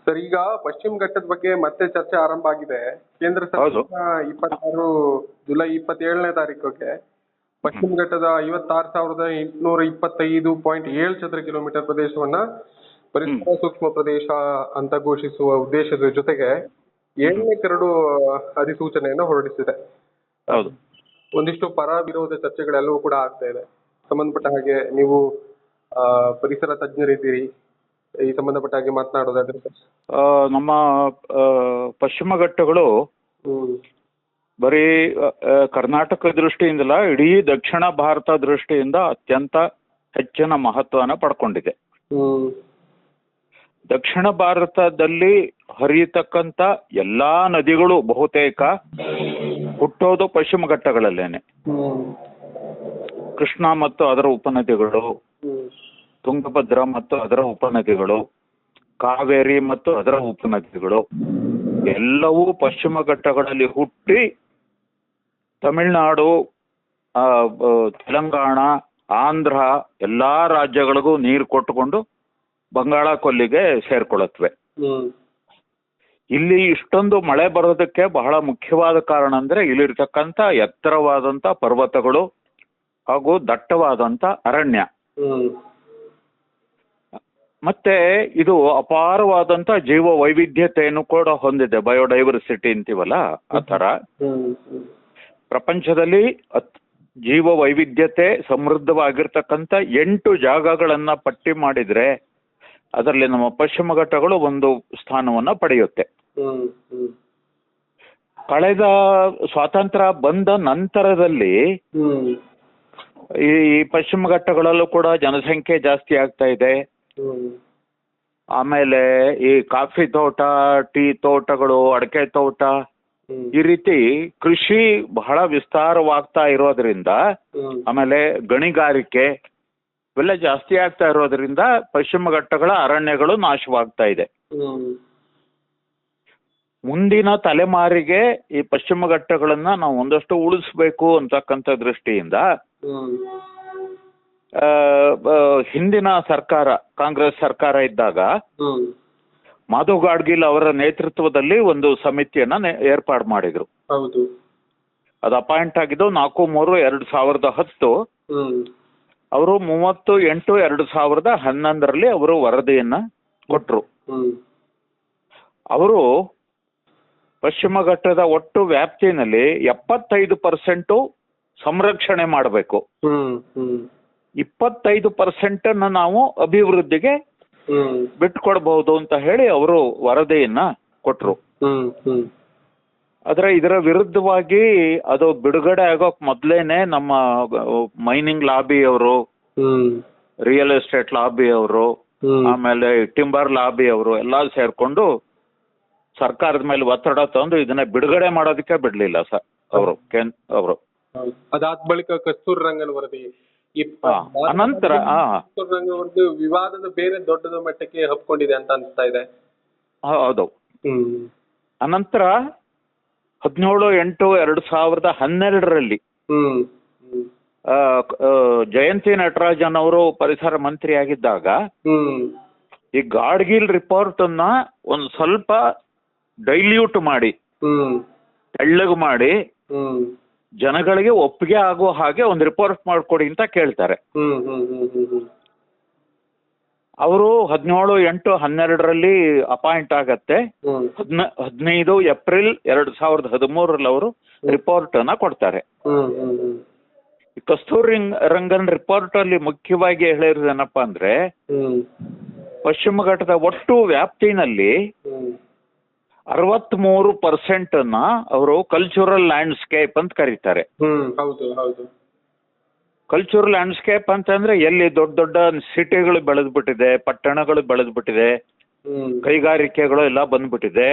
Sir, ಈಗ ಪಶ್ಚಿಮ ಘಟ್ಟದ ಬಗ್ಗೆ ಮತ್ತೆ ಚರ್ಚೆ ಆರಂಭ ಆಗಿದೆ. ಕೇಂದ್ರ ಸರ್ಕಾರ 26 ಜುಲೈ 27ನೇ ತಾರೀಕಿಗೆ ಪಶ್ಚಿಮ ಘಟ್ಟದ 56,825.7 ಚದರ ಕಿಲೋಮೀಟರ್ ಪ್ರದೇಶವನ್ನ ಪರಿಸರ ಸೂಕ್ಷ್ಮ ಪ್ರದೇಶ ಅಂತ ಘೋಷಿಸುವ ಉದ್ದೇಶದ ಜೊತೆಗೆ 7ನೇ ಕರಡು ಅಧಿಸೂಚನೆಯನ್ನ ಹೊರಡಿಸಿದೆ. ಹೌದು. ಒಂದಿಷ್ಟು ಪರ ವಿರೋಧ ಚರ್ಚೆಗಳೆಲ್ಲವೂ ಕೂಡ ಆಗ್ತಾ ಇದೆ. ಸಂಬಂಧಪಟ್ಟ ಹಾಗೆ ನೀವು ಪರಿಸರ ತಜ್ಞರಿದ್ದೀರಿ, ಈ ಸಂಬಂಧಪಟ್ಟ ಹಾಗೆ ಮಾತನಾಡೋದಾದ್ರೆ ಸರ್. ನಮ್ಮ ಪಶ್ಚಿಮ ಘಟ್ಟಗಳು ಬರೀ ಕರ್ನಾಟಕ ದೃಷ್ಟಿಯಿಂದಲ್ಲ, ಇಡೀ ದಕ್ಷಿಣ ಭಾರತ ದೃಷ್ಟಿಯಿಂದ ಅತ್ಯಂತ ಹೆಚ್ಚಿನ ಮಹತ್ವನ ಪಡ್ಕೊಂಡಿದೆ. ದಕ್ಷಿಣ ಭಾರತದಲ್ಲಿ ಹರಿಯತಕ್ಕಂಥ ಎಲ್ಲಾ ನದಿಗಳು ಬಹುತೇಕ ಹುಟ್ಟೋದು ಪಶ್ಚಿಮ ಘಟ್ಟಗಳಲ್ಲೇನೆ. ಕೃಷ್ಣ ಮತ್ತು ಅದರ ಉಪನದಿಗಳು, ತುಂಗಭದ್ರಾ ಮತ್ತು ಅದರ ಉಪನದಿಗಳು, ಕಾವೇರಿ ಮತ್ತು ಅದರ ಉಪನದಿಗಳು ಎಲ್ಲವೂ ಪಶ್ಚಿಮ ಘಟ್ಟಗಳಲ್ಲಿ ಹುಟ್ಟಿ ತಮಿಳುನಾಡು, ತೆಲಂಗಾಣ, ಆಂಧ್ರ ಎಲ್ಲಾ ರಾಜ್ಯಗಳಿಗೂ ನೀರು ಕೊಟ್ಟುಕೊಂಡು ಬಂಗಾಳ ಕೊಲ್ಲಿಗೆ ಸೇರ್ಕೊಳ್ಳುತ್ತವೆ. ಇಲ್ಲಿ ಇಷ್ಟೊಂದು ಮಳೆ ಬರೋದಕ್ಕೆ ಬಹಳ ಮುಖ್ಯವಾದ ಕಾರಣ ಅಂದ್ರೆ ಇಲ್ಲಿರ್ತಕ್ಕಂಥ ಎತ್ತರವಾದಂಥ ಪರ್ವತಗಳು ಹಾಗೂ ದಟ್ಟವಾದಂಥ ಅರಣ್ಯ. ಮತ್ತೆ ಇದು ಅಪಾರವಾದಂಥ ಜೀವ ವೈವಿಧ್ಯತೆಯನ್ನು ಕೂಡ ಹೊಂದಿದೆ. ಬಯೋಡೈವರ್ಸಿಟಿ ಅಂತೀವಲ್ಲ ಆ ಥರ. ಪ್ರಪಂಚದಲ್ಲಿ ಜೀವ ವೈವಿಧ್ಯತೆ ಸಮೃದ್ಧವಾಗಿರ್ತಕ್ಕಂಥ 8 ಜಾಗಗಳನ್ನ ಪಟ್ಟಿ ಮಾಡಿದ್ರೆ ಅದರಲ್ಲಿ ನಮ್ಮ ಪಶ್ಚಿಮ ಘಟ್ಟಗಳು ಒಂದು ಸ್ಥಾನವನ್ನ ಪಡೆಯುತ್ತೆ. ಕಳೆದ ಸ್ವಾತಂತ್ರ್ಯ ಬಂದ ನಂತರದಲ್ಲಿ ಈ ಪಶ್ಚಿಮ ಘಟ್ಟಗಳಲ್ಲೂ ಕೂಡ ಜನಸಂಖ್ಯೆ ಜಾಸ್ತಿ ಆಗ್ತಾ ಇದೆ. ಆಮೇಲೆ ಈ ಕಾಫಿ ತೋಟ, ಟೀ ತೋಟಗಳು, ಅಡಕೆ ತೋಟ, ಈ ರೀತಿ ಕೃಷಿ ಬಹಳ ವಿಸ್ತಾರವಾಗ್ತಾ ಇರೋದ್ರಿಂದ, ಆಮೇಲೆ ಗಣಿಗಾರಿಕೆ ಇವೆಲ್ಲ ಜಾಸ್ತಿ ಆಗ್ತಾ ಇರೋದ್ರಿಂದ ಪಶ್ಚಿಮ ಘಟ್ಟಗಳ ಅರಣ್ಯಗಳು ನಾಶವಾಗ್ತಾ ಇದೆ. ಮುಂದಿನ ತಲೆಮಾರಿಗೆ ಈ ಪಶ್ಚಿಮ ಘಟ್ಟಗಳನ್ನ ನಾವು ಒಂದಷ್ಟು ಉಳಿಸ್ಬೇಕು ಅಂತಕ್ಕಂಥ ದೃಷ್ಟಿಯಿಂದ ಹಿಂದಿನ ಸರ್ಕಾರ, ಕಾಂಗ್ರೆಸ್ ಸರ್ಕಾರ ಇದ್ದಾಗ ಮಾಧವ್ ಗಾಡ್ಗಿಲ್ ಅವರ ನೇತೃತ್ವದಲ್ಲಿ ಒಂದು ಸಮಿತಿಯನ್ನ ಏರ್ಪಾಡು ಮಾಡಿದ್ರು. ಅದು ಅಪಾಯಿಂಟ್ ಆಗಿದ್ದು 4/3/2010. ಅವರು 30/8/2011 ಅವರು ವರದಿಯನ್ನ ಕೊಟ್ರು. ಅವರು ಪಶ್ಚಿಮ ಘಟ್ಟದ ಒಟ್ಟು ವ್ಯಾಪ್ತಿನಲ್ಲಿ 75% ಸಂರಕ್ಷಣೆ ಮಾಡಬೇಕು, 25% ನಾವು ಅಭಿವೃದ್ಧಿಗೆ ಬಿಟ್ಕೊಡ್ಬಹುದು ಅಂತ ಹೇಳಿ ಅವರು ವರದಿಯನ್ನ ಕೊಟ್ರು. ಆದ್ರೆ ಇದರ ವಿರುದ್ಧವಾಗಿ ಅದು ಬಿಡುಗಡೆ ಆಗೋಕ್ ಮೊದ್ಲೇನೆ ನಮ್ಮ ಮೈನಿಂಗ್ ಲಾಬಿ ಅವರು, ರಿಯಲ್ ಎಸ್ಟೇಟ್ ಲಾಬಿ ಅವರು, ಆಮೇಲೆ ಟಿಂಬರ್ ಲಾಬಿ ಅವರು ಎಲ್ಲ ಸೇರ್ಕೊಂಡು ಸರ್ಕಾರದ ಮೇಲೆ ಒತ್ತಡ ತಂದು ಇದನ್ನ ಬಿಡುಗಡೆ ಮಾಡೋದಕ್ಕೆ ಬಿಡ್ಲಿಲ್ಲ ಸರ್ ಅವರು. ಅದಾದ ಬಳಿಕ ಕಸ್ತೂರಿ ರಂಗನ್ ವರದಿ, ಅನಂತರ ಕಸ್ತೂರಿ ರಂಗನ್ ವರದಿ ವಿವಾದದ ಬೇರೆ ದೊಡ್ಡದ ಮಟ್ಟಕ್ಕೆ ಹಬ್ಕೊಂಡಿದೆ ಅಂತ ಅನಿಸ್ತಾ ಇದೆ. ಹೌದು. ಅನಂತರ 17/8/2012 ಜಯಂತಿ ನಟರಾಜನ್ ಅವರು ಪರಿಸರ ಮಂತ್ರಿ ಆಗಿದ್ದಾಗ ಈ ಗಾಡ್ಗಿಲ್ ರಿಪೋರ್ಟ್ ಅನ್ನ ಒಂದು ಸ್ವಲ್ಪ ಡೈಲ್ಯೂಟ್ ಮಾಡಿ, ತೆಳ್ಳಗೆ ಮಾಡಿ ಜನಗಳಿಗೆ ಒಪ್ಪಿಗೆ ಆಗೋ ಹಾಗೆ ಒಂದು ರಿಪೋರ್ಟ್ ಮಾಡ್ಕೊಡಿ ಅಂತ ಕೇಳ್ತಾರೆ. ಅವರು 17/8/2012 ಅಪಾಯಿಂಟ್ ಆಗತ್ತೆ. 15 ಏಪ್ರಿಲ್ 2013 ಅವರು ರಿಪೋರ್ಟ್ ಅನ್ನ ಕೊಡ್ತಾರೆ. ಕಸ್ತೂರಿ ರಂಗನ್ ರಿಪೋರ್ಟ್ ಅಲ್ಲಿ ಮುಖ್ಯವಾಗಿ ಹೇಳಿರೋದೇನಪ್ಪಾ ಅಂದ್ರೆ, ಪಶ್ಚಿಮ ಘಟ್ಟದ ಒಟ್ಟು ವ್ಯಾಪ್ತಿನಲ್ಲಿ 63% ಅವರು ಕಲ್ಚರಲ್ ಲ್ಯಾಂಡ್ಸ್ಕೇಪ್ ಅಂತ ಕರೀತಾರೆ. ಕಲ್ಚರಲ್ ಲ್ಯಾಂಡ್ಸ್ಕೇಪ್ ಅಂತಂದ್ರೆ ಎಲ್ಲಿ ದೊಡ್ಡ ದೊಡ್ಡ ಸಿಟಿಗಳು ಬೆಳೆದ್ಬಿಟ್ಟಿದೆ, ಪಟ್ಟಣಗಳು ಬೆಳೆದ್ಬಿಟ್ಟಿದೆ, ಕೈಗಾರಿಕೆಗಳು ಎಲ್ಲ ಬಂದ್ಬಿಟ್ಟಿದೆ,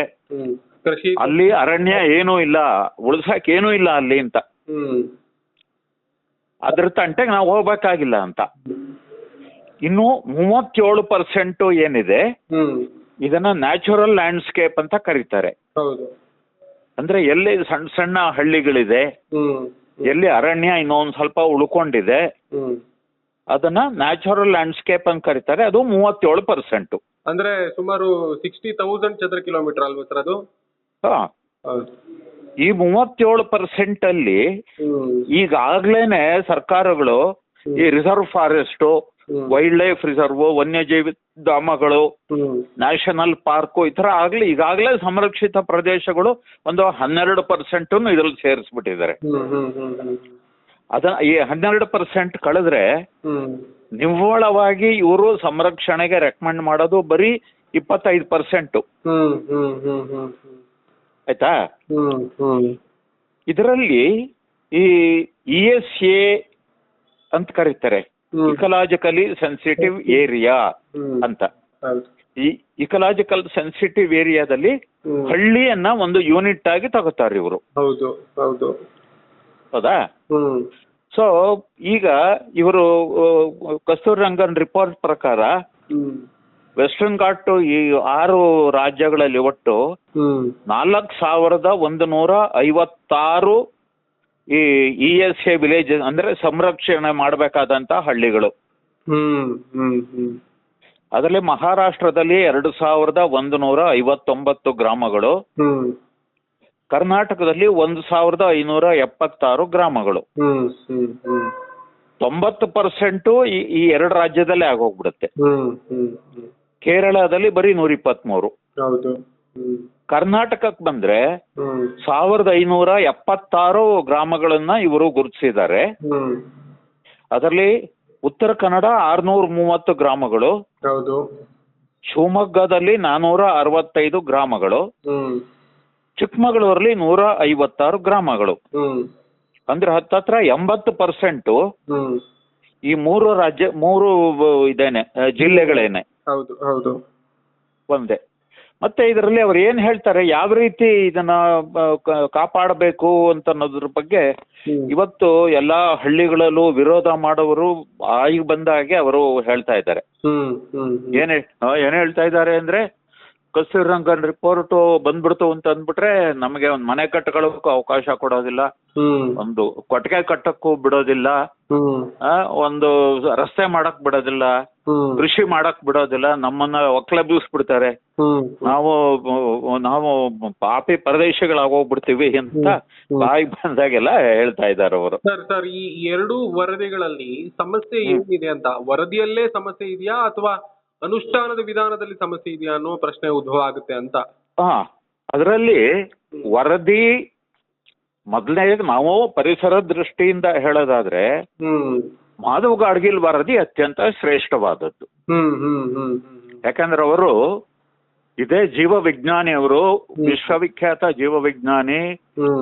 ಅಲ್ಲಿ ಅರಣ್ಯ ಏನೂ ಇಲ್ಲ, ಉಳ್ಸಕ್ ಏನೂ ಇಲ್ಲ ಅಲ್ಲಿ ಅಂತ, ಅದ್ರ ತಂಟೆಗೆ ನಾವು ಹೋಗ್ಬೇಕಾಗಿಲ್ಲ ಅಂತ. ಇನ್ನು 37% ಏನಿದೆ ಇದನ್ನ ನ್ಯಾಚುರಲ್ ಲ್ಯಾಂಡ್ಸ್ಕೇಪ್ ಅಂತ ಕರೀತಾರೆ. ಅಂದ್ರೆ ಎಲ್ಲಿ ಸಣ್ಣ ಸಣ್ಣ ಹಳ್ಳಿಗಳಿದೆ, ಎಲ್ಲಿ ಅರಣ್ಯ ಇನ್ನೊಂದು ಸ್ವಲ್ಪ ಉಳ್ಕೊಂಡಿದೆ, ಅದನ್ನ ನ್ಯಾಚುರಲ್ ಲ್ಯಾಂಡ್ಸ್ಕೇಪ್ ಅಂತ ಕರೀತಾರೆ. ಅದು 37%. ಅಂದ್ರೆ ಸುಮಾರು 60,000 ಚದರ ಕಿಲೋಮೀಟರ್ ಅಲ್ವಾ ಸರ್ ಅದು? ಹಾ, ಹೌದು. ಈ 37% ಅಲ್ಲಿ ಹ್ಮ್ ಈಗಾಗ್ಲೇನೆ ಸರ್ಕಾರಗಳು ಈ reserve forest, wild life reserve, ವನ್ಯಜೀವಿ ಧಾಮಗಳು, ಹ್ಮ್ ನ್ಯಾಷನಲ್ ಪಾರ್ಕು ಈ ತರ ಈಗಾಗಲೇ ಸಂರಕ್ಷಿತ ಪ್ರದೇಶಗಳು ಒಂದು 12% ಇದ್ರಲ್ಲಿ ಸೇರಿಸ್ಬಿಟ್ಟಿದ್ದಾರೆ. ಹ್ಮ್ ಹ್ಮ್ ಹ್ಮ್ ಹ್ಮ್ ಅದನ್ನ ಈ 12% ಕಳೆದ್ರೆ ಹ್ಮ್ ನಿವ್ವಳವಾಗಿ ಇವರು ಸಂರಕ್ಷಣೆಗೆ ರೆಕಮೆಂಡ್ ಮಾಡೋದು ಬರೀ 25%. ಹ್ಮ್ ಹ್ಮ್ ಹ್ಮ್ ಹ್ಮ್ ಹ್ಮ್ ಆಯ್ತಾ? ಹ್ಮ್ ಹ್ಮ್ ಇದರಲ್ಲಿ ಈ ESA ಅಂತ ಕರೀತಾರೆ, ಇಕಲಾಜಿಕಲಿ ಸೆನ್ಸಿಟಿವ್ ಏರಿಯಾ ಅಂತ. ಹೌದು. ಈ ಇಕಲಾಜಿಕಲ್ ಸೆನ್ಸಿಟಿವ್ ಏರಿಯಾದಲ್ಲಿ ಹಳ್ಳಿಯನ್ನ ಒಂದು ಯೂನಿಟ್ ಆಗಿ ತಗೋತಾರೆ ಇವರು. ಹೌದು ಹೌದು. ಹೌದಾ? ಹ್ಮ್ ಸೊ ಈಗ ಇವರು ಕಸ್ತೂರಿ ರಂಗನ್ ರಿಪೋರ್ಟ್ ಪ್ರಕಾರ ಹ್ಮ್ ವೆಸ್ಟರ್ನ್ ಘಾಟ್ ಈ 6 ರಾಜ್ಯಗಳಲ್ಲಿ ಒಟ್ಟು 4,156 ಈ ESA ವಿಲೇಜ್ ಅಂದ್ರೆ ಸಂರಕ್ಷಣೆ ಮಾಡಬೇಕಾದಂತ ಹಳ್ಳಿಗಳು. ಹ್ಮ್ ಹ್ಮ್ ಹ್ಮ್ ಅದರಲ್ಲಿ ಮಹಾರಾಷ್ಟ್ರದಲ್ಲಿ 2,159 ಗ್ರಾಮಗಳು, ಹ್ಮ್ ಕರ್ನಾಟಕದಲ್ಲಿ 1,576 ಗ್ರಾಮಗಳು. ಹ್ಮ್ ಹ್ಮ್ ಹ್ಮ್ 90% ಈ 2 ರಾಜ್ಯದಲ್ಲೇ ಆಗೋಗ್ಬಿಡುತ್ತೆ. ಹ್ಮ್ ಹ್ಮ್ ಹ್ಮ್ ಕೇರಳದಲ್ಲಿ ಬರೀ 123. ಹೌದು. ಹ್ಮ್ ಕರ್ನಾಟಕಕ್ಕೆ ಬಂದ್ರೆ ಹ್ಮ್ 1,576 ಗ್ರಾಮಗಳನ್ನ ಇವರು ಗುರುತಿಸಿದ್ದಾರೆ. ಹ್ಮ್ ಅದರಲ್ಲಿ ಉತ್ತರ ಕನ್ನಡ 630 ಗ್ರಾಮಗಳು, ಹೌದು. ಶಿವಮೊಗ್ಗದಲ್ಲಿ 465 ಗ್ರಾಮಗಳು, ಹ್ಮ್ ಚಿಕ್ಕಮಗಳೂರಲ್ಲಿ 156 ಗ್ರಾಮಗಳು. ಹ್ಮ್ ಅಂದ್ರೆ ಹತ್ತತ್ರ 80% ಹ್ಮ್ ಈ 3 ಇದೇನೆ ಜಿಲ್ಲೆಗಳೇನೆ. ಹೌದು ಹೌದು. ಒಂದೇ. ಮತ್ತೆ ಇದರಲ್ಲಿ ಅವ್ರು ಏನ್ ಹೇಳ್ತಾರೆ, ಯಾವ ರೀತಿ ಇದನ್ನ ಕಾಪಾಡಬೇಕು ಅಂತ ಅನ್ನೋದ್ರ ಬಗ್ಗೆ ಇವತ್ತು ಎಲ್ಲಾ ಹಳ್ಳಿಗಳಲ್ಲೂ ವಿರೋಧ ಮಾಡೋರು ಆಗಿ ಬಂದ ಹಾಗೆ ಅವರು ಹೇಳ್ತಾ ಇದ್ದಾರೆ. ಏನ್ ಹೇಳ್ತಾ ಇದ್ದಾರೆ ಅಂದ್ರೆ, ಕಸ್ತೂರಿ ರಂಗನ್ ರಿಪೋರ್ಟ್ ಬಂದ್ಬಿಡ್ತು ಅಂತ ಅಂದ್ಬಿಟ್ರೆ ನಮಗೆ ಒಂದು ಮನೆ ಕಟ್ಟಕೊಳ್ಳೋಕ್ಕೂ ಅವಕಾಶ ಕೊಡೋದಿಲ್ಲ, ಒಂದು ಕೊಟ್ಟಿಗೆ ಕಟ್ಟಕ್ಕೂ ಬಿಡೋದಿಲ್ಲ, ಒಂದು ರಸ್ತೆ ಮಾಡಕ್ ಬಿಡೋದಿಲ್ಲ, ಕೃಷಿ ಮಾಡಕ್ ಬಿಡೋದಿಲ್ಲ, ನಮ್ಮನ್ನ ಒಕ್ಕಲೆಬ್ಬಿಸ್ಬಿಡ್ತಾರೆ, ನಾವು ಪಾಪಿ ಪ್ರದೇಶಗಳಾಗೋಗ್ಬಿಡ್ತೀವಿ ಅಂತ ಬಾಯಿ ಬಂದಾಗೆಲ್ಲ ಹೇಳ್ತಾ ಇದ್ದಾರೆ ಅವರು. ಸರ್ ಈ 2 ವರದಿಗಳಲ್ಲಿ ಸಮಸ್ಯೆ ಏನಿದೆ ಅಂತ, ವರದಿಯಲ್ಲೇ ಸಮಸ್ಯೆ ಇದೆಯಾ ಅಥವಾ ಅನುಷ್ಠಾನದ ವಿಧಾನದಲ್ಲಿ ಸಮಸ್ಯೆ ಇದೆಯಾ ಅನ್ನೋ ಪ್ರಶ್ನೆ ಉದ್ಭವ ಆಗುತ್ತೆ ಅಂತ. ಅದರಲ್ಲಿ ವರದಿ ಮೊದಲನೇದು ನಾವು ಪರಿಸರ ದೃಷ್ಟಿಯಿಂದ ಹೇಳೋದಾದ್ರೆ ಮಾಧವ್ ಗಾಡ್ಗಿಲ್ ವರದಿ ಅತ್ಯಂತ ಶ್ರೇಷ್ಠವಾದದ್ದು. ಯಾಕಂದ್ರೆ ಅವರು ಇದೇ ಜೀವ ವಿಜ್ಞಾನಿ, ಅವರು ವಿಶ್ವವಿಖ್ಯಾತ ಜೀವ ವಿಜ್ಞಾನಿ,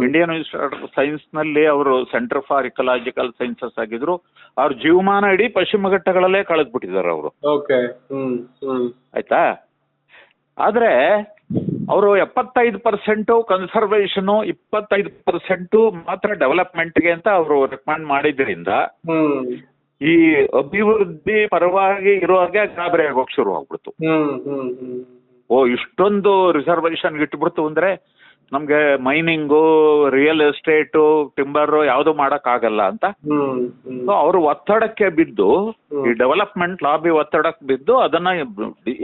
ಇಂಡಿಯನ್ ಇನ್ಸ್ಟಿಟ್ಯೂಟ್ ಆಫ್ ಸೈನ್ಸ್ ನಲ್ಲಿ ಅವರು ಸೆಂಟರ್ ಫಾರ್ ಇಕಲಾಜಿಕಲ್ ಸೈನ್ಸಸ್ ಆಗಿದ್ರು. ಅವ್ರ ಜೀವಮಾನ ಇಡೀ ಪಶ್ಚಿಮ ಘಟ್ಟಗಳಲ್ಲೇ ಕಳೆದ್ಬಿಟ್ಟಿದ್ದಾರೆ ಅವರು. ಆಯ್ತಾ? ಆದ್ರೆ ಅವರು 75% ಕನ್ಸರ್ವೇಷನ್, 25% ಮಾತ್ರ ಡೆವಲಪ್ಮೆಂಟ್ಗೆ ಅಂತ ಅವರು ರೆಕಮೆಂಡ್ ಮಾಡಿದ್ರಿಂದ ಈ ಅಭಿವೃದ್ಧಿ ಪರವಾಗಿ ಇರುವಾಗೆ ಗಾಬರಿ ಆಗೋಕ್ ಶುರು ಆಗ್ಬಿಡ್ತು. ಇಷ್ಟೊಂದು ರಿಸರ್ವೇಶನ್ ಇಟ್ಬಿಡ್ತು ಅಂದ್ರೆ ನಮ್ಗೆ ಮೈನಿಂಗು, ರಿಯಲ್ ಎಸ್ಟೇಟು, ಟಿಂಬರ್ ಯಾವುದು ಮಾಡಕ್ ಆಗಲ್ಲ ಅಂತ ಅವರು ಒತ್ತಡಕ್ಕೆ ಬಿದ್ದು, ಈ ಡೆವಲಪ್ಮೆಂಟ್ ಲಾಬಿ ಒತ್ತಡಕ್ಕೆ ಬಿದ್ದು ಅದನ್ನ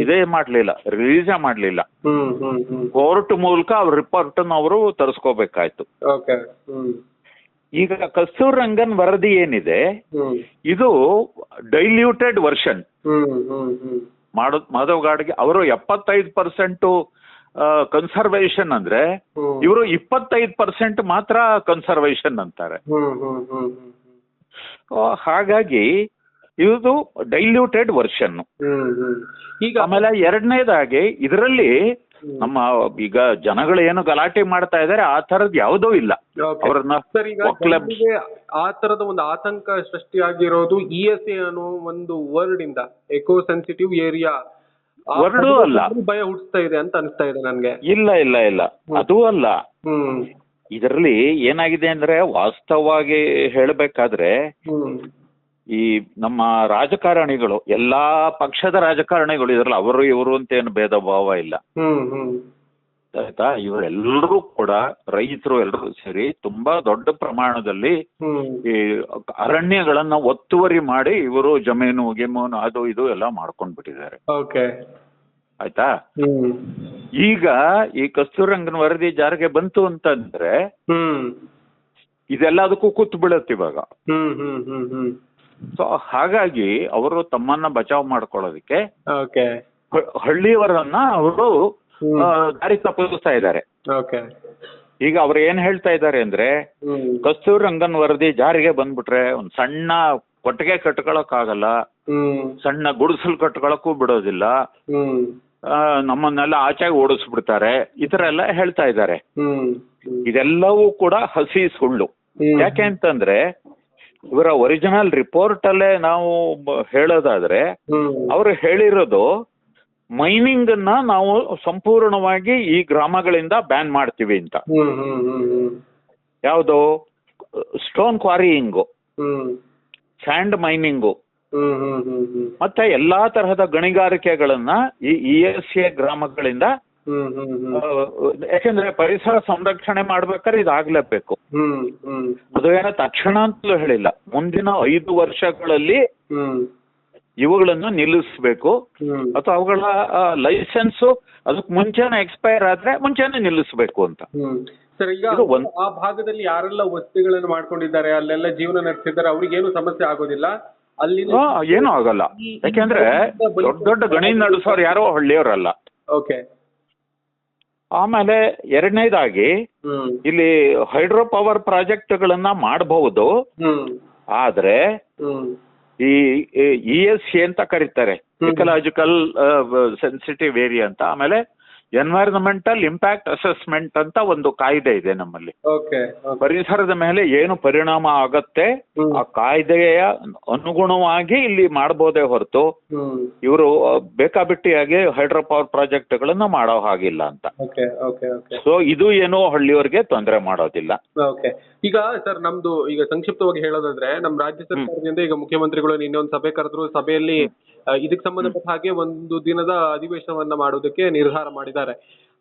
ಇದೇ ಮಾಡ್ಲಿಲ್ಲ, ರಿಲೀಸೇ ಮಾಡ್ಲಿಲ್ಲ. ಕೋರ್ಟ್ ಮೂಲಕ ಅವ್ರ ರಿಪೋರ್ಟ್ ಅವರು ತರಿಸ್ಕೋಬೇಕಾಯ್ತು. ಈಗ ಕಸ್ತೂರಿ ರಂಗನ್ ವರದಿ ಏನಿದೆ, ಇದು ಡೈಲ್ಯೂಟೆಡ್ ವರ್ಷನ್. ಮಾಧವ್ ಗಾಡ್ಗೆ ಅವರು 75% ಕನ್ಸರ್ವೇಷನ್ ಅಂದ್ರೆ ಇವರು 25% ಮಾತ್ರ ಕನ್ಸರ್ವೇಷನ್ ಅಂತಾರೆ. ಹಾಗಾಗಿ ಇದು ಡೈಲ್ಯೂಟೆಡ್ ವರ್ಷನ್. ಈಗ ಆಮೇಲೆ ಎರಡನೇದಾಗಿ ಇದರಲ್ಲಿ ನಮ್ಮ ಈಗ ಜನಗಳು ಏನು ಗಲಾಟೆ ಮಾಡ್ತಾ ಇದಾರೆ ಆ ತರದ್ ಯಾವುದೂ ಇಲ್ಲ. ಅವ್ರನ್ನ ಆ ತರದ ಒಂದು ಆತಂಕ ಸೃಷ್ಟಿಯಾಗಿರೋದು ESA ಅನ್ನೋ ಒಂದು ವರ್ಡ್ ಇಂದ, ಎಕೋ ಸೆನ್ಸಿಟಿವ್ ಏರಿಯಾ ವರ್ಡ್ ಅಲ್ಲ, ಭಯ ಹುಟ್ಟಿಸ್ತಾ ಇದೆ ಅಂತ ಅನಿಸ್ತಾ ಇದೆ ನನ್ಗೆ. ಇಲ್ಲ ಇಲ್ಲ ಇಲ್ಲ, ಅದೂ ಅಲ್ಲ. ಇದರಲ್ಲಿ ಏನಾಗಿದೆ ಅಂದ್ರೆ, ವಾಸ್ತವವಾಗಿ ಹೇಳ್ಬೇಕಾದ್ರೆ ಈ ನಮ್ಮ ರಾಜಕಾರಣಿಗಳು, ಎಲ್ಲಾ ಪಕ್ಷದ ರಾಜಕಾರಣಿಗಳು ಇದ್ರಲ್ಲ, ಅವರು ಇವರು ಅಂತ ಏನು ಭೇದ ಭಾವ ಇಲ್ಲ. ಆಯ್ತಾ? ಇವರೆಲ್ಲರೂ ಕೂಡ ರೈತರು ಎಲ್ಲರೂ ಸೇರಿ ತುಂಬಾ ದೊಡ್ಡ ಪ್ರಮಾಣದಲ್ಲಿ ಈ ಅರಣ್ಯಗಳನ್ನ ಒತ್ತುವರಿ ಮಾಡಿ ಇವರು ಜಮೀನು ಗಿಮೀನು ಅದು ಇದು ಎಲ್ಲ ಮಾಡ್ಕೊಂಡ್ಬಿಟ್ಟಿದ್ದಾರೆ. ಆಯ್ತಾ. ಈಗ ಈ ಕಸ್ತೂರಂಗನ್ ವರದಿ ಜಾರಿಗೆ ಬಂತು ಅಂತಂದ್ರೆ ಇದೆಲ್ಲದಕ್ಕೂ ಕೂತು ಬೀಳುತ್ತೆ ಇವಾಗ. ಸೊ ಹಾಗಾಗಿ ಅವರು ತಮ್ಮನ್ನ ಬಚಾವ್ ಮಾಡ್ಕೊಳ್ಳೋದಕ್ಕೆ ಹಳ್ಳಿಯವರನ್ನ ಅವರು ದಾರಿ ತಪ್ಪಿಸ್ತಾ ಇದ್ದಾರೆ. ಈಗ ಅವ್ರು ಏನ್ ಹೇಳ್ತಾ ಇದ್ದಾರೆ ಅಂದ್ರೆ, ಕಸ್ತೂರಂಗನ್ ವರದಿ ಜಾರಿಗೆ ಬಂದ್ಬಿಟ್ರೆ ಒಂದ್ ಸಣ್ಣ ಕೊಟ್ಟಿಗೆ ಕಟ್ಕೊಳಕ್ಕಾಗಲ್ಲ, ಸಣ್ಣ ಗುಡಿಸಲು ಕಟ್ಕೊಳಕ್ಕೂ ಬಿಡೋದಿಲ್ಲ, ನಮ್ಮನ್ನೆಲ್ಲ ಆಚೆಗೆ ಓಡಿಸ್ಬಿಡ್ತಾರೆ, ಈ ತರ ಎಲ್ಲ ಹೇಳ್ತಾ ಇದ್ದಾರೆ. ಇದೆಲ್ಲವೂ ಕೂಡ ಹಸಿ ಸುಳ್ಳು. ಯಾಕೆ ಅಂತಂದ್ರೆ ಇವರ ಒರಿಜಿನಲ್ ರಿಪೋರ್ಟ್ ಅಲ್ಲೇ ನಾವು ಹೇಳೋದಾದ್ರೆ ಅವರು ಹೇಳಿರೋದು ಮೈನಿಂಗ್ ಅನ್ನ ನಾವು ಸಂಪೂರ್ಣವಾಗಿ ಈ ಗ್ರಾಮಗಳಿಂದ ಬ್ಯಾನ್ ಮಾಡ್ತೀವಿ ಅಂತ. ಯಾವುದು ಸ್ಟೋನ್ ಕ್ವಾರಿಯಿಂಗು, ಸ್ಯಾಂಡ್ ಮೈನಿಂಗು, ಮತ್ತೆ ಎಲ್ಲಾ ತರಹದ ಗಣಿಗಾರಿಕೆಗಳನ್ನ ಈ ESA ಗ್ರಾಮಗಳಿಂದ, ಯಾಕೆಂದ್ರೆ ಪರಿಸರ ಸಂರಕ್ಷಣೆ ಮಾಡ್ಬೇಕಾದ್ರೆ ಇದಾಗ್ಲೇಬೇಕು. ಅದು ಏನೋ ತಕ್ಷಣ ಅಂತಲೂ ಹೇಳಿಲ್ಲ, ಮುಂದಿನ 5 ವರ್ಷಗಳಲ್ಲಿ ಇವುಗಳನ್ನು ನಿಲ್ಲಿಸ್ಬೇಕು ಅಥವಾ ಅವುಗಳ ಲೈಸೆನ್ಸ್ ಅದಕ್ಕೆ ಮುಂಚೆನೆ ಎಕ್ಸ್ಪೈರ್ ಆದ್ರೆ ಮುಂಚೆನೆ ನಿಲ್ಲಿಸ್ಬೇಕು ಅಂತ. ಸರ್, ಈಗ ಆ ಭಾಗದಲ್ಲಿ ಯಾರೆಲ್ಲ ವಸತಿಗಳನ್ನು ಮಾಡ್ಕೊಂಡಿದ್ದಾರೆ, ಅಲ್ಲೆಲ್ಲ ಜೀವನ ನಡೆಸಿದ್ದಾರೆ, ಅವ್ರಿಗೇನು ಸಮಸ್ಯೆ ಆಗೋದಿಲ್ಲ ಅಲ್ಲಿ? ಏನೂ ಆಗಲ್ಲ, ಯಾಕೆಂದ್ರೆ ದೊಡ್ಡ ದೊಡ್ಡ ಗಣಿ ನಡೆಸೋರು ಯಾರೋ ಹಳ್ಳಿಯವರಲ್ಲ. ಓಕೆ. ಆಮೇಲೆ ಎರಡನೇದಾಗಿ ಇಲ್ಲಿ ಹೈಡ್ರೋ ಪವರ್ ಪ್ರಾಜೆಕ್ಟ್ಗಳನ್ನ ಮಾಡಬಹುದು, ಆದ್ರೆ ಈ ESA ಅಂತ ಕರೀತಾರೆ, ಇಕಲಾಜಿಕಲ್ ಸೆನ್ಸಿಟಿವ್ ಏರಿಯಾ ಅಂತ. ಆಮೇಲೆ ಎನ್ವೈರನ್ಮೆಂಟಲ್ ಇಂಪ್ಯಾಕ್ಟ್ ಅಸೆಸ್ಮೆಂಟ್ ಅಂತ ಒಂದು ಕಾಯ್ದೆ ಇದೆ ನಮ್ಮಲ್ಲಿ. ಪರಿಸರದ ಮೇಲೆ ಏನು ಪರಿಣಾಮ ಆಗತ್ತೆ ಆ ಕಾಯ್ದೆಯ ಅನುಗುಣವಾಗಿ ಇಲ್ಲಿ ಮಾಡಬಹುದೇ ಹೊರತು ಇವರು ಬೇಕಾಬಿಟ್ಟಿಯಾಗಿ ಹೈಡ್ರೋ ಪವರ್ ಪ್ರಾಜೆಕ್ಟ್ಗಳನ್ನ ಮಾಡೋ ಹಾಗಿಲ್ಲ ಅಂತ. ಸೊ ಇದು ಏನೋ ಹಳ್ಳಿಯವರಿಗೆ ತೊಂದರೆ ಮಾಡೋದಿಲ್ಲ. ಈಗ ಸರ್, ನಮ್ದು ಈಗ ಸಂಕ್ಷಿಪ್ತವಾಗಿ ಹೇಳೋದಾದ್ರೆ, ನಮ್ಮ ರಾಜ್ಯ ಸರ್ಕಾರದಿಂದ ಈಗ ಮುಖ್ಯಮಂತ್ರಿಗಳು ನಿನ್ನೆ ಒಂದು ಸಭೆ ಕರೆದ್ರು. ಸಭೆಯಲ್ಲಿ ಇದಕ್ಕೆ ಸಂಬಂಧಪಟ್ಟ ಹಾಗೆ ಒಂದು ದಿನದ ಅಧಿವೇಶನವನ್ನ ಮಾಡೋದಕ್ಕೆ ನಿರ್ಧಾರ ಮಾಡಿದ್ದಾರೆ.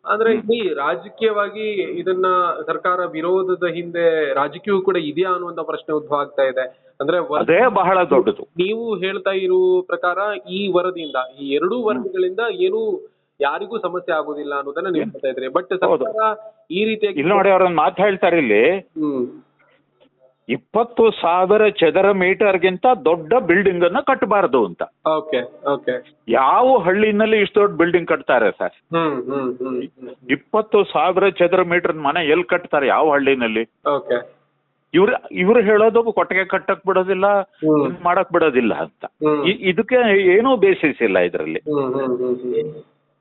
ಅಂದ್ರೆ ಈ ರಾಜಕೀಯವಾಗಿ ಇದನ್ನ ಸರ್ಕಾರ ವಿರೋಧದ ಹಿಂದೆ ರಾಜಕೀಯವೂ ಕೂಡ ಇದೆಯಾ ಅನ್ನುವಂತ ಪ್ರಶ್ನೆ ಉದ್ಭವ ಆಗ್ತಾ ಇದೆ. ಅಂದ್ರೆ ಅದೇ ಬಹಳ ದೊಡ್ಡದು. ನೀವು ಹೇಳ್ತಾ ಇರೋ ಪ್ರಕಾರ ಈ ವರದಿಯಿಂದ, ಈ ಎರಡೂ ವರದಿಗಳಿಂದ ಏನು ಯಾರಿಗೂ ಸಮಸ್ಯೆ ಆಗೋದಿಲ್ಲ ಅನ್ನೋದನ್ನ ನೀವು ಹೇಳ್ತಾ ಇದ್ರಿ. ಬಟ್ ಸರ್ಕಾರ ಈ ರೀತಿಯಾಗಿ ಇಲ್ಲಿ ನೋಡಿ, ಅವ್ರನ್ನ ಮಾತು ಹೇಳ್ತಾರೆ ಇಲ್ಲಿ, 20,000 ಚದರ ಮೀಟರ್ಗಿಂತ ದೊಡ್ಡ ಬಿಲ್ಡಿಂಗ್ ಅನ್ನ ಕಟ್ಟಬಾರದು ಅಂತ. ಯಾವ ಹಳ್ಳಿನಲ್ಲಿ ಇಷ್ಟು ದೊಡ್ಡ ಬಿಲ್ಡಿಂಗ್ ಕಟ್ತಾರೆ ಸರ್? 20,000 ಚದರ ಮೀಟರ್ ಮನೆ ಎಲ್ಲಿ ಕಟ್ತಾರೆ ಯಾವ ಹಳ್ಳಿನಲ್ಲಿ? ಇವ್ರು ಹೇಳೋದು ಕೊಟ್ಟಿಗೆ ಕಟ್ಟಕ್ ಬಿಡೋದಿಲ್ಲ, ಮಾಡಕ್ ಬಿಡೋದಿಲ್ಲ ಅಂತ. ಇದಕ್ಕೆ ಏನೂ ಬೇಸಿಸ್ ಇಲ್ಲ ಇದರಲ್ಲಿ.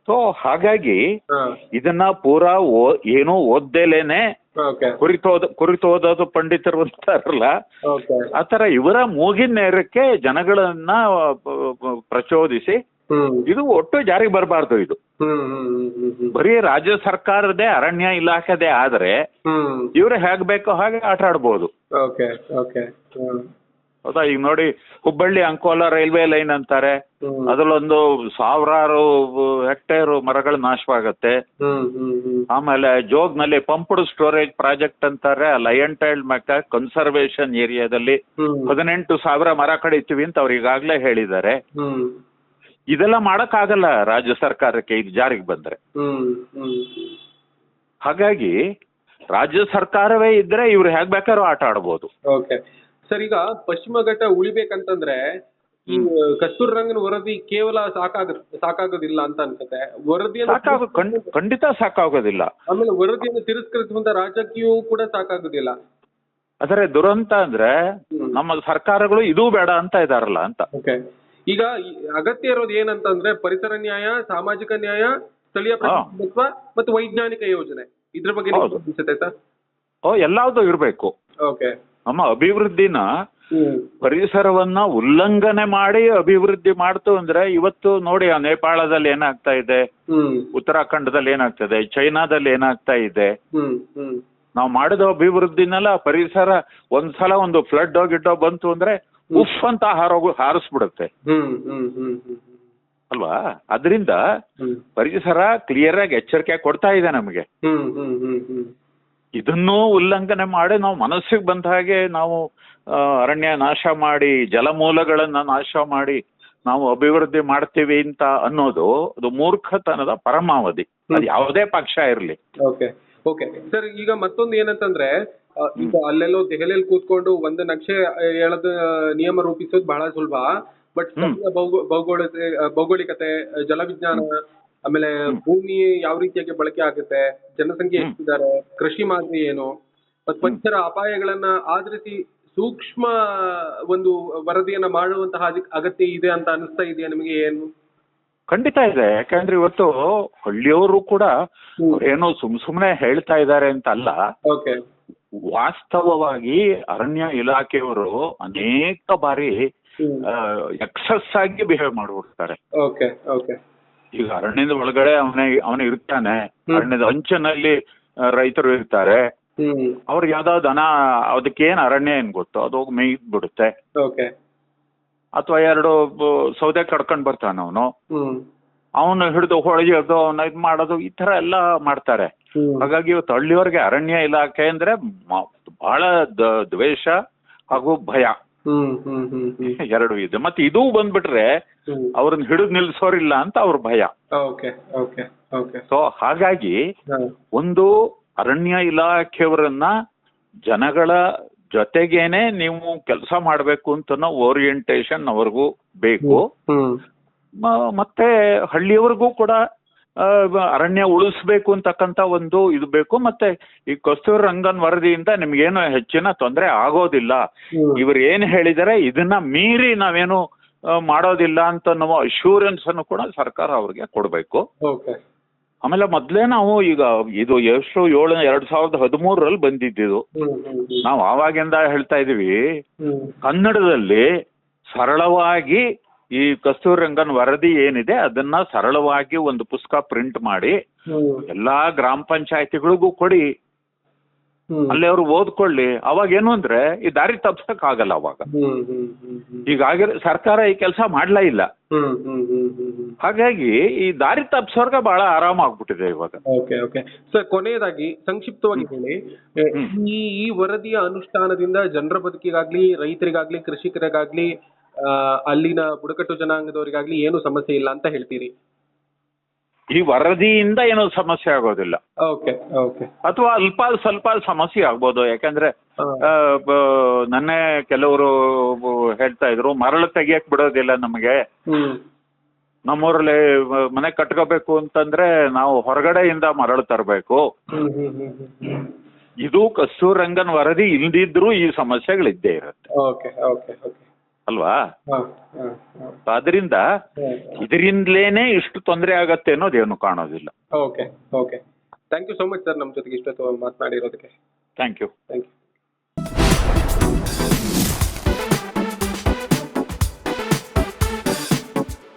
ಸೊ ಹಾಗಾಗಿ ಇದನ್ನ ಪೂರಾ ಏನೋ ಓದ್ದೇಲೇನೆ ಕುರಿತೋದೋದು ಪಂಡಿತರು ಅಂತಾರಲ್ಲ, ಆತರ ಇವರ ಮೂಗಿನ ನೇರಕ್ಕೆ ಜನಗಳನ್ನ ಪ್ರಚೋದಿಸಿ ಇದು ಒಟ್ಟು ಜಾರಿಗೆ ಬರಬಾರ್ದು. ಇದು ಬರೀ ರಾಜ್ಯ ಸರ್ಕಾರದೇ ಅರಣ್ಯ ಇಲಾಖೆದೇ ಆದ್ರೆ ಇವ್ರು ಹೇಗ್ ಬೇಕೋ ಹಾಗೆ ಆಟ ಆಡ್ಬೋದು. ಹೌದಾ? ಈಗ ನೋಡಿ, ಹುಬ್ಬಳ್ಳಿ ಅಂಕೋಲಾ ರೈಲ್ವೆ ಲೈನ್ ಅಂತಾರೆ, ಅದ್ರಲ್ಲೊಂದು 1000 ಹೆಕ್ಟೇರ್ ಮರಗಳು ನಾಶವಾಗತ್ತೆ. ಆಮೇಲೆ ಜೋಗ್ನಲ್ಲಿ ಪಂಪ್ಡ್ ಸ್ಟೋರೇಜ್ ಪ್ರಾಜೆಕ್ಟ್ ಅಂತಾರೆ, ಲಯನ್ ಟೈಲ್ಡ್ ಮೆಕ್ಕ ಕನ್ಸರ್ವೇಷನ್ ಏರಿಯಾದಲ್ಲಿ 18,000 ಮರ ಕಡಿತೀವಿ ಅಂತ ಅವ್ರು ಈಗಾಗ್ಲೇ ಹೇಳಿದ್ದಾರೆ. ಇದೆಲ್ಲ ಮಾಡಕ್ ಆಗಲ್ಲ ರಾಜ್ಯ ಸರ್ಕಾರಕ್ಕೆ ಇದು ಜಾರಿಗೆ ಬಂದ್ರೆ. ಹಾಗಾಗಿ ರಾಜ್ಯ ಸರ್ಕಾರವೇ ಇದ್ರೆ ಇವ್ರು ಹೇಗ್ ಬೇಕಾದ್ರೂ ಆಟ ಆಡ್ಬೋದು. ಸರ್, ಈಗ ಪಶ್ಚಿಮ ಘಟ್ಟ ಉಳಿಬೇಕಂತಂದ್ರೆ ಈ ಕಸ್ತೂರಿರಂಗನ್ ವರದಿ ಕೇವಲ ಸಾಕಾಗೋದಿಲ್ಲ ಅಂತ ಅನ್ಸುತ್ತೆ. ಖಂಡಿತ ಸಾಕಾಗೋದಿಲ್ಲ. ಆಮೇಲೆ ವರದಿಯನ್ನು ತಿರಸ್ಕರಿಸುವಂತ ರಾಜಕೀಯವೂ ಕೂಡ ಸಾಕಾಗೋದಿಲ್ಲ. ಆದರೆ ದುರಂತ ಅಂದ್ರೆ ನಮ್ಮ ಸರ್ಕಾರಗಳು ಇದೂ ಬೇಡ ಅಂತ ಇದಾರಲ್ಲ ಅಂತ. ಈಗ ಅಗತ್ಯ ಇರೋದು ಏನಂತಂದ್ರೆ ಪರಿಸರ ನ್ಯಾಯ, ಸಾಮಾಜಿಕ ನ್ಯಾಯ, ಸ್ಥಳೀಯ ಪ್ರಜಾಪ್ರಭುತ್ವ ಮತ್ತು ವೈಜ್ಞಾನಿಕ ಯೋಜನೆ. ಇದ್ರ ಬಗ್ಗೆ ಅನ್ಸುತ್ತೆ ಸರ್? ಎಲ್ಲಾವುದು ಇರ್ಬೇಕು. ನಮ್ಮ ಅಭಿವೃದ್ಧಿನ ಪರಿಸರವನ್ನ ಉಲ್ಲಂಘನೆ ಮಾಡಿ ಅಭಿವೃದ್ಧಿ ಮಾಡ್ತು ಅಂದ್ರೆ ಇವತ್ತು ನೋಡಿ, ಆ ನೇಪಾಳದಲ್ಲಿ ಏನಾಗ್ತಾ ಇದೆ, ಉತ್ತರಾಖಂಡದಲ್ಲಿ ಏನಾಗ್ತದೆ, ಚೈನಾದಲ್ಲಿ ಏನಾಗ್ತಾ ಇದೆ. ನಾವು ಮಾಡಿದ ಅಭಿವೃದ್ಧಿನೆಲ್ಲ ಪರಿಸರ ಒಂದ್ಸಲ ಒಂದು ಫ್ಲಡ್ ಗಿಡ್ಡೋ ಬಂತು ಅಂದ್ರೆ ಉಫ್ ಅಂತ ಹಾರಿಸ್ಬಿಡುತ್ತೆ ಅಲ್ವಾ? ಅದರಿಂದ ಪರಿಸರ ಕ್ಲಿಯರ್ ಆಗಿ ಎಚ್ಚರಿಕೆ ಕೊಡ್ತಾ ಇದೆ ನಮಗೆ. ಇದನ್ನೂ ಉಲ್ಲಂಘನೆ ಮಾಡಿ ನಾವು ಮನಸ್ಸಿಗೆ ಬಂದ ಹಾಗೆ ನಾವು ಅರಣ್ಯ ನಾಶ ಮಾಡಿ, ಜಲಮೂಲಗಳನ್ನ ನಾಶ ಮಾಡಿ ನಾವು ಅಭಿವೃದ್ಧಿ ಮಾಡ್ತೀವಿ ಅಂತ ಅನ್ನೋದು ಅದು ಮೂರ್ಖತನದ ಪರಮಾವಧಿ. ಅದು ಯಾವುದೇ ಪಕ್ಷ ಇರಲಿ. ಓಕೆ ಓಕೆ ಸರ್, ಈಗ ಮತ್ತೊಂದು ಏನಂತಂದ್ರೆ ಈಗ ಅಲ್ಲೆಲ್ಲೋ ದೆಹಲಿಯಲ್ಲಿ ಕೂತ್ಕೊಂಡು ಒಂದು ನಕ್ಷೆ ಹೇಳೋದು ನಿಯಮ ರೂಪಿಸೋದು ಬಹಳ ಸುಲಭ. ಬಟ್ ಭೌಗೋಳಿಕತೆ, ಜಲವಿಜ್ಞಾನ, ಆಮೇಲೆ ಭೂಮಿ ಯಾವ ರೀತಿಯಾಗಿ ಬಳಕೆ ಆಗುತ್ತೆ, ಜನಸಂಖ್ಯೆ ಎಷ್ಟಿದ್ದಾರೆ, ಕೃಷಿ ಮಾದರಿ ಏನು, ಮತ್ತು ಪರಿಸರ ಅಪಾಯಗಳನ್ನ ಆಧರಿಸಿ ಸೂಕ್ಷ್ಮ ಒಂದು ವರದಿಯನ್ನ ಮಾಡುವಂತಹ ಅಗತ್ಯ ಇದೆ ಅಂತ ಅನಿಸ್ತಾ ಇದೆಯಾ ನಿಮಗೆ? ಏನು? ಖಂಡಿತ ಇದೆ. ಯಾಕಂದ್ರೆ ಇವತ್ತು ಹಳ್ಳಿಯವರು ಕೂಡ ಏನೋ ಸುಮ್ಮನೆ ಹೇಳ್ತಾ ಇದ್ದಾರೆ ಅಂತ ಅಲ್ಲ. ಓಕೆ. ವಾಸ್ತವವಾಗಿ ಅರಣ್ಯ ಇಲಾಖೆಯವರು ಅನೇಕ ಬಾರಿ ಎಕ್ಸಸ್ ಆಗಿ ಬಿಹೇವ್ ಮಾಡಿಬಿಡ್ತಾರೆ. Okay okay. ಈಗ ಅರಣ್ಯದ ಒಳಗಡೆ ಅವನು ಇರ್ತಾನೆ, ಅರಣ್ಯದ ಅಂಚಿನಲ್ಲಿ ರೈತರು ಇರ್ತಾರೆ. ಅವ್ರಿಗೆ ಯಾವ್ದಾವ್ ದನ, ಅದಕ್ಕೇನು ಅರಣ್ಯ ಏನ್ ಗೊತ್ತು, ಅದು ಹೋಗಿ ಮೇಯ್ದು ಬಿಡುತ್ತೆ. ಓಕೆ. ಅಥವಾ ಎರಡು ಸೌದೆ ಕಡ್ಕೊಂಡ್ ಬರ್ತಾನ ಅವನು ಹಿಡಿದು ಹೊಳೆಯೋದು, ಅವನ ಇದು ಮಾಡೋದು, ಈ ತರ ಎಲ್ಲ ಮಾಡ್ತಾರೆ. ಹಾಗಾಗಿ ಇವತ್ತು ಹಳ್ಳಿಯವ್ರಿಗೆ ಅರಣ್ಯ ಇಲಾಖೆ ಅಂದ್ರೆ ಬಹಳ ದ್ವೇಷ ಹಾಗೂ ಭಯ ಎರಡು ಇದೆ. ಮತ್ತೆ ಇದೂ ಬಂದ್ಬಿಟ್ರೆ ಅವ್ರನ್ನ ಹಿಡಿದು ನಿಲ್ಸೋರಿಲ್ಲ ಅಂತ ಅವ್ರ ಭಯ. ಸೊ ಹಾಗಾಗಿ ಒಂದು ಅರಣ್ಯ ಇಲಾಖೆಯವರನ್ನ ಜನಗಳ ಜೊತೆಗೇನೆ ನೀವು ಕೆಲಸ ಮಾಡಬೇಕು ಅಂತ ಓರಿಯೆಂಟೇಶನ್ ಅವ್ರಿಗೂ ಬೇಕು. ಮತ್ತೆ ಹಳ್ಳಿಯವರಿಗೂ ಕೂಡ ಅರಣ್ಯ ಉಳಿಸ್ಬೇಕು ಅಂತಕ್ಕಂಥ ಒಂದು ಇದು ಬೇಕು. ಮತ್ತೆ ಈ ಕಸ್ತೂರಿ ರಂಗನ್ ವರದಿಯಿಂದ ನಿಮ್ಗೇನು ಹೆಚ್ಚಿನ ತೊಂದರೆ ಆಗೋದಿಲ್ಲ, ಇವ್ರು ಏನ್ ಹೇಳಿದರೆ ಇದನ್ನ ಮೀರಿ ನಾವೇನು ಮಾಡೋದಿಲ್ಲ ಅಂತ ನಾವು ಅಶ್ಯೂರೆನ್ಸ್ ಅನ್ನು ಕೂಡ ಸರ್ಕಾರ ಅವ್ರಿಗೆ ಕೊಡ್ಬೇಕು. ಆಮೇಲೆ ಮೊದ್ಲೇ ನಾವು ಈಗ ಇದು ಎಷ್ಟು 2013 ಬಂದಿದ್ದು, ನಾವು ಆವಾಗಿಂದ ಹೇಳ್ತಾ ಇದೀವಿ ಕನ್ನಡದಲ್ಲಿ ಸರಳವಾಗಿ ಈ ಕಸ್ತೂರಿ ರಂಗನ್ ವರದಿ ಏನಿದೆ ಅದನ್ನ ಸರಳವಾಗಿ ಒಂದು ಪುಸ್ತಕ ಪ್ರಿಂಟ್ ಮಾಡಿ ಎಲ್ಲಾ ಗ್ರಾಮ ಪಂಚಾಯತಿಗಳಿಗೂ ಕೊಡಿ, ಅಲ್ಲಿ ಅವ್ರು ಓದ್ಕೊಳ್ಳಿ. ಅವಾಗ ಏನು ಅಂದ್ರೆ ಈ ದಾರಿ ತಪ್ಸಕ್ ಆಗಲ್ಲ. ಅವಾಗ ಈಗಾಗಿರೋ ಸರ್ಕಾರ ಈ ಕೆಲಸ ಮಾಡ್ಲಾ ಇಲ್ಲ. ಹಾಗಾಗಿ ಈ ದಾರಿ ತಪ್ಸೋರ್ಗ ಬಹಳ ಆರಾಮಾಗ್ಬಿಟ್ಟಿದೆ ಇವಾಗ. ಓಕೆ ಓಕೆ ಸರ್, ಕೊನೆಯದಾಗಿ ಸಂಕ್ಷಿಪ್ತವಾಗಿ ಹೇಳಿ, ಈ ವರದಿಯ ಅನುಷ್ಠಾನದಿಂದ ಜನರ ಬದುಕಿಗಾಗ್ಲಿ, ರೈತರಿಗಾಗ್ಲಿ, ಕೃಷಿಕರಿಗಾಗ್ಲಿ, ಅಲ್ಲಿನ ಬುಡಕಟ್ಟು ಜನಾಂಗದವರಿಗಾಗ್ಲಿ ಏನು ಸಮಸ್ಯೆ ಇಲ್ಲ ಅಂತ ಹೇಳ್ತೀರಿ? ಈ ವರದಿಯಿಂದ ಏನೋ ಸಮಸ್ಯೆ ಆಗೋದಿಲ್ಲ. Okay okay. ಅಥವಾ ಸ್ವಲ್ಪ ಸಮಸ್ಯೆ ಆಗ್ಬೋದು. ಯಾಕಂದ್ರೆ ನನ್ನೇ ಕೆಲವರು ಹೇಳ್ತಾ ಇದ್ರು, ಮರಳು ತೆಗಿಯಕ್ ಬಿಡೋದಿಲ್ಲ ನಮಗೆ, ನಮ್ಮೂರಲ್ಲಿ ಮನೆ ಕಟ್ಕೋಬೇಕು ಅಂತಂದ್ರೆ ನಾವು ಹೊರಗಡೆಯಿಂದ ಮರಳು ತರಬೇಕು. ಇದು ಕಸ್ತೂರಿ ರಂಗನ್ ವರದಿ ಇಲ್ದಿದ್ರು ಈ ಸಮಸ್ಯೆಗಳಿದ್ದೇ ಇರುತ್ತೆ. ಓಕೆ ಓಕೆ ಓಕೆ ಅಲ್ವಾ? ಅದರಿಂದ ಇದರಿಂದಲೇನೆ ಇಷ್ಟು ತೊಂದರೆ ಆಗತ್ತೆ ಅನ್ನೋದೇನು ಕಾಣೋದಿಲ್ಲ. Okay okay. Thank you so much sir, ನಮ್ಮ ಜೊತೆಗೆ ಇಷ್ಟೊತ್ತು ಮಾತನಾಡಿರೋದಕ್ಕೆ. Thank you.